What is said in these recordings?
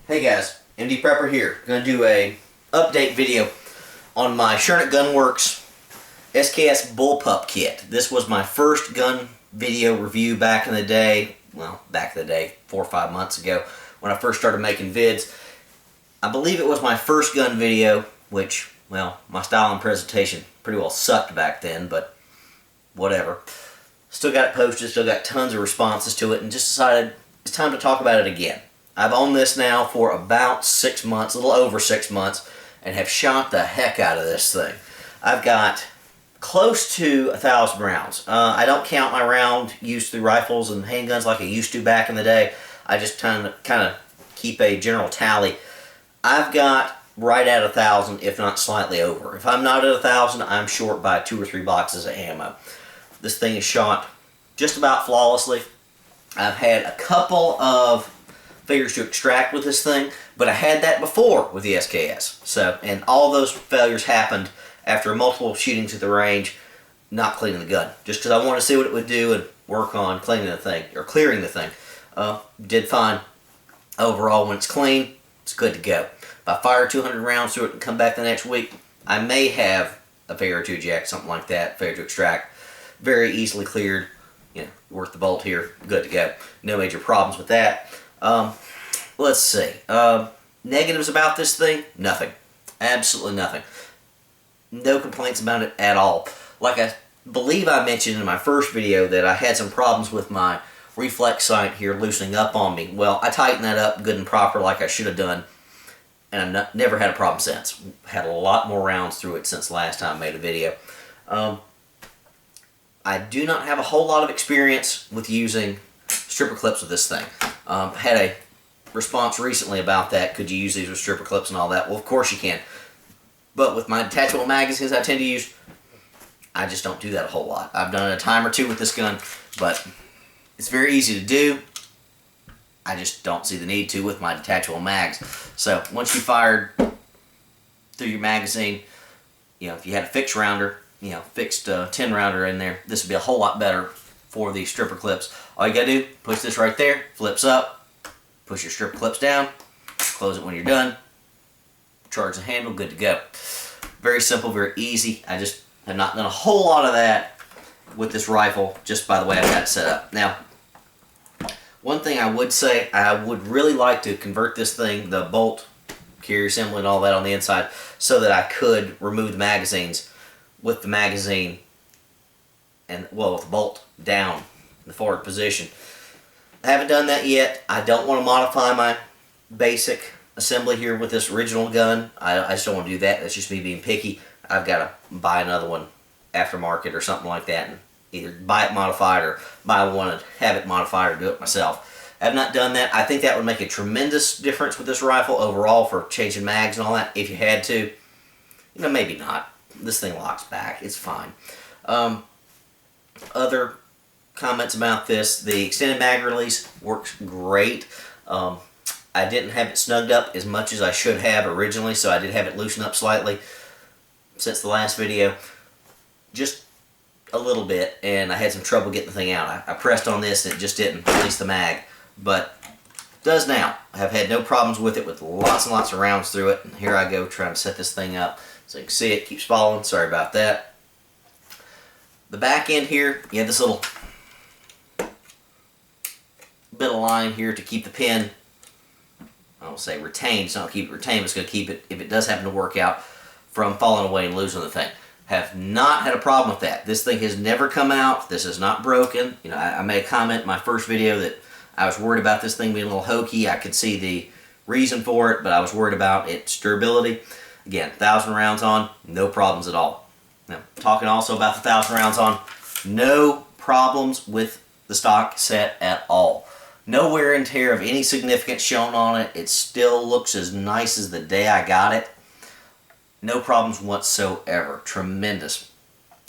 Hey guys, MD Prepper here. Going to do a update video on my Shernic SGWorks SKS Bullpup kit. This was my first gun video review back in the day. Well, back in the day, 4 or 5 months ago when I first started making vids. I believe it was my first gun video, which, well, my style and presentation pretty well sucked back then, but whatever. Still got it posted, still got tons of responses to it, and just decided it's time to talk about it again. I've owned this now for about 6 months, a little over 6 months, and have shot the heck out of this thing. I've got close to 1,000 rounds. I don't count my round used through rifles and handguns like I used to back in the day. I just kind of keep a general tally. I've got right at 1,000, if not slightly over. If I'm not at 1,000, I'm short by 2 or 3 boxes of ammo. This thing is shot just about flawlessly. I've had a couple of failures to extract with this thing, but I had that before with the SKS. So, and all those failures happened after multiple shootings at the range, not cleaning the gun. Just because I wanted to see what it would do and work on cleaning the thing, or clearing the thing. Did fine. Overall, when it's clean, it's good to go. If I fire 200 rounds through it and come back the next week, I may have a failure to eject, something like that, failure to extract. Very easily cleared, you know, worth the bolt here, good to go. No major problems with that. Let's see. Negatives about this thing? Nothing. Absolutely nothing. No complaints about it at all. Like I believe I mentioned in my first video that I had some problems with my reflex sight here loosening up on me. Well, I tightened that up good and proper like I should have done, and I've never had a problem since. Had a lot more rounds through it since the last time I made a video. I do not have a whole lot of experience with using stripper clips with this thing. Had a response recently about that. Could you use these with stripper clips and all that? Well, of course you can. But with my detachable magazines I tend to use, I just don't do that a whole lot. I've done it a time or two with this gun, but it's very easy to do. I just don't see the need to with my detachable mags. So once you fired through your magazine, you know, if you had a fixed rounder, you know, fixed 10 rounder in there, this would be a whole lot better for these stripper clips. All you gotta do, push this right there, flips up, push your stripper clips down, close it when you're done, charge the handle, good to go. Very simple, very easy. I just have not done a whole lot of that with this rifle, just by the way I've got it set up. Now, one thing I would say, I would really like to convert this thing, the bolt, carrier assembly and all that on the inside, so that I could remove the magazines with the magazine and, well, with the bolt down in the forward position. I haven't done that yet. I don't want to modify my basic assembly here with this original gun. I just don't want to do that. That's just me being picky. I've got to buy another one aftermarket or something like that and either buy it modified or buy one and have it modified or do it myself. I have not done that. I think that would make a tremendous difference with this rifle overall for changing mags and all that. If you had to, you know, maybe not. This thing locks back. It's fine. Other comments about this, the extended mag release works great. I didn't have it snugged up as much as I should have originally, so I did have it loosened up slightly since the last video. Just a little bit, and I had some trouble getting the thing out. I pressed on this and it just didn't release the mag, but it does now. I have had no problems with it with lots and lots of rounds through it, and here I go trying to set this thing up. So you can see it keeps falling. Sorry about that. The back end here, you have this little bit of line here to keep the pin, I won't say retained, it's not keep it retained, but it's going to keep it, if it does happen to work out, from falling away and losing the thing. Have not had a problem with that. This thing has never come out. This is not broken. You know, I made a comment in my first video that I was worried about this thing being a little hokey. I could see the reason for it, but I was worried about its durability. Again, 1,000 rounds on, no problems at all. Now, talking also about the 1,000 rounds on, no problems with the stock set at all. No wear and tear of any significance shown on it. It still looks as nice as the day I got it. No problems whatsoever. Tremendous.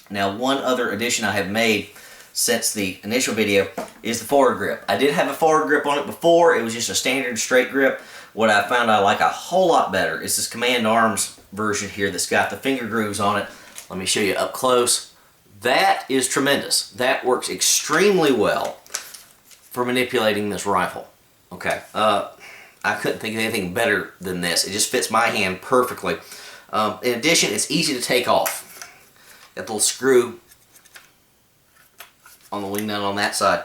Now, one other addition I have made since the initial video is the forward grip. I did have a forward grip on it before. It was just a standard straight grip. What I found I like a whole lot better is this Command Arms version here that's got the finger grooves on it. Let me show you up close. That is tremendous. That works extremely well for manipulating this rifle. Okay, I I couldn't think of anything better than this. It just fits my hand perfectly. In addition, it's easy to take off. Got the little screw on the wing nut on that side.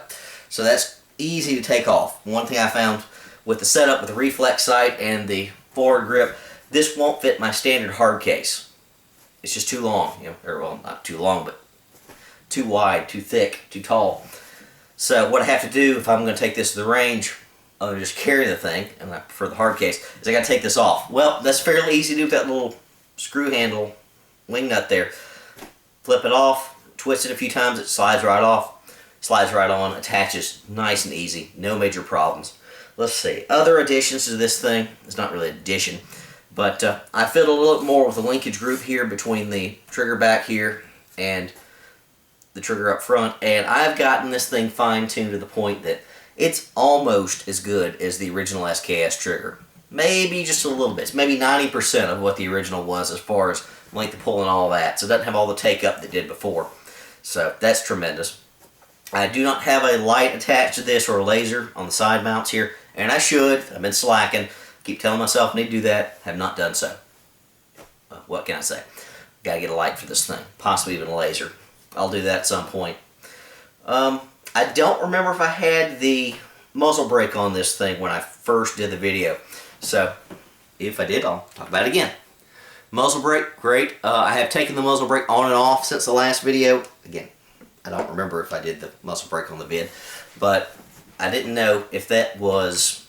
So that's easy to take off. One thing I found with the setup with the reflex sight and the forward grip, this won't fit my standard hard case. It's just too long, you know, or well, not too long, but too wide, too thick, too tall. So what I have to do if I'm going to take this to the range, other than just carry the thing, and I prefer the hard case, is I got to take this off. Well, that's fairly easy to do with that little screw handle wing nut there. Flip it off, twist it a few times, it slides right off, slides right on, attaches nice and easy, no major problems. Let's see, other additions to this thing, it's not really an addition, but I fiddled a little more with the linkage group here between the trigger back here and the trigger up front, and I've gotten this thing fine-tuned to the point that it's almost as good as the original SKS trigger. Maybe just a little bit. It's maybe 90% of what the original was as far as length of pull and all that. So it doesn't have all the take-up that it did before. So that's tremendous. I do not have a light attached to this or a laser on the side mounts here, and I should. I've been slacking. Keep telling myself I need to do that. Have not done so. What can I say? Got to get a light for this thing. Possibly even a laser. I'll do that at some point. I don't remember if I had the muzzle brake on this thing when I first did the video. So, if I did, I'll talk about it again. Muzzle brake, great. I have taken the muzzle brake on and off since the last video. Again, I don't remember if I did the muzzle brake on the vid, but I didn't know if that was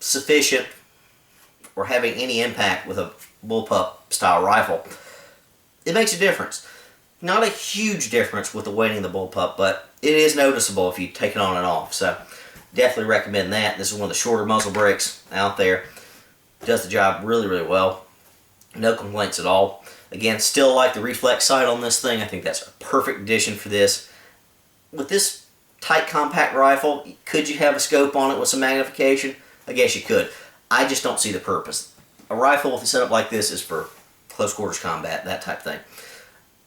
sufficient or having any impact with a bullpup style rifle. It makes a difference. Not a huge difference with the weighting of the bullpup, but it is noticeable if you take it on and off. So definitely recommend that. This is one of the shorter muzzle brakes out there. Does the job really, really well. No complaints at all. Again, still like the reflex sight on this thing. I think that's a perfect addition for this. With this tight compact rifle, could you have a scope on it with some magnification? I guess you could. I just don't see the purpose. A rifle with a setup like this is for close quarters combat, that type thing.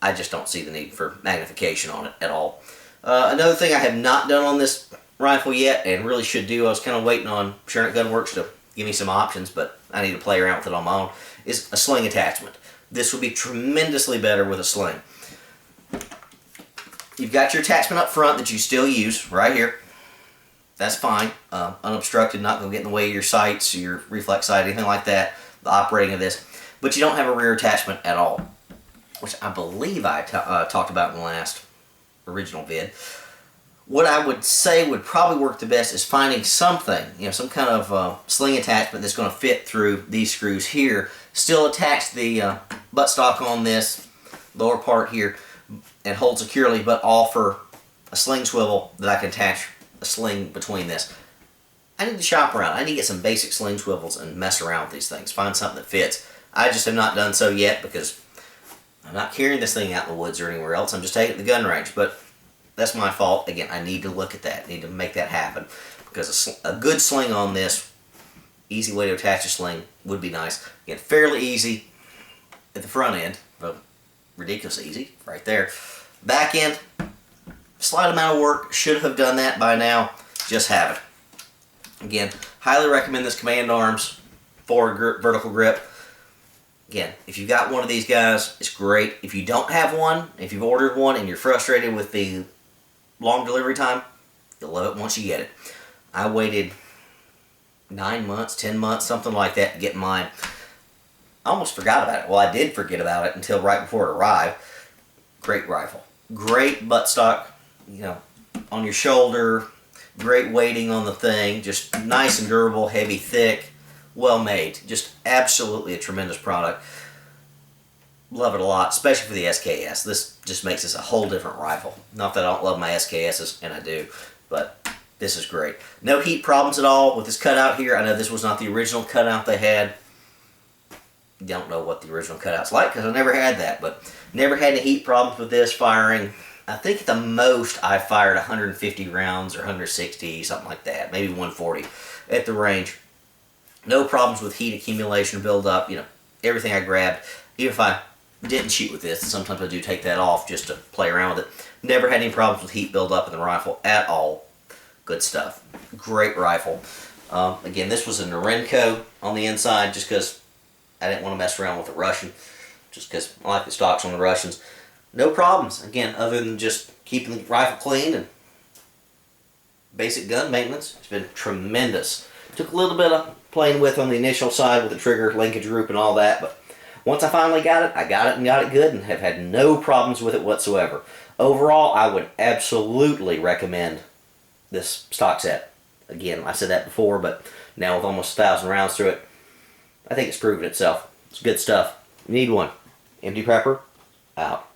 I just don't see the need for magnification on it at all. Another thing I have not done on this rifle yet, and really should do, I was kind of waiting on Shernic Gunworks to give me some options, but I need to play around with it on my own, is a sling attachment. This would be tremendously better with a sling. You've got your attachment up front that you still use, right here. That's fine. Unobstructed, not going to get in the way of your sights, your reflex sight, anything like that, the operating of this. But you don't have a rear attachment at all, which I believe I talked about in the last original vid. What I would say would probably work the best is finding something, you know, some kind of sling attachment that's going to fit through these screws here. Still attach the buttstock on this lower part here and hold securely, but offer a sling swivel that I can attach a sling between this. I need to shop around. I need to get some basic sling swivels and mess around with these things. Find something that fits. I just have not done so yet because I'm not carrying this thing out in the woods or anywhere else. I'm just taking it to the gun range. But that's my fault. Again, I need to look at that. I need to make that happen. Because a good sling on this, easy way to attach a sling, would be nice. Again, fairly easy at the front end. But ridiculously easy right there. Back end, slight amount of work. Should have done that by now. Just have it. Again, highly recommend this Command Arms forward grip, vertical grip. Again, if you've got one of these guys, it's great. If you don't have one, if you've ordered one and you're frustrated with the long delivery time, you'll love it once you get it. I waited 9 months, 10 months, something like that to get mine. I almost forgot about it. Well, I did forget about it until right before it arrived. Great rifle. Great buttstock, you know, on your shoulder. Great weighting on the thing. Just nice and durable, heavy, thick. Well made. Just absolutely a tremendous product. Love it a lot, especially for the SKS. This just makes this a whole different rifle. Not that I don't love my SKSs, and I do, but this is great. No heat problems at all with this cutout here. I know this was not the original cutout they had. Don't know what the original cutout's like because I never had that, but never had any heat problems with this firing. I think at the most I fired 150 rounds or 160, something like that, maybe 140 at the range. No problems with heat accumulation, buildup, you know, everything I grabbed. Even if I didn't shoot with this, sometimes I do take that off just to play around with it. Never had any problems with heat buildup in the rifle at all. Good stuff. Great rifle. Again, this was a Norenco on the inside just because I didn't want to mess around with the Russian, just because I like the stocks on the Russians. No problems, again, other than just keeping the rifle clean and basic gun maintenance. It's been tremendous. Took a little bit of playing with on the initial side with the trigger linkage group and all that, but once I finally got it, I got it and got it good and have had no problems with it whatsoever. Overall, I would absolutely recommend this stock set. Again, I said that before, but now with almost 1,000 rounds through it, I think it's proven itself. It's good stuff. You need one. MD Prepper, out.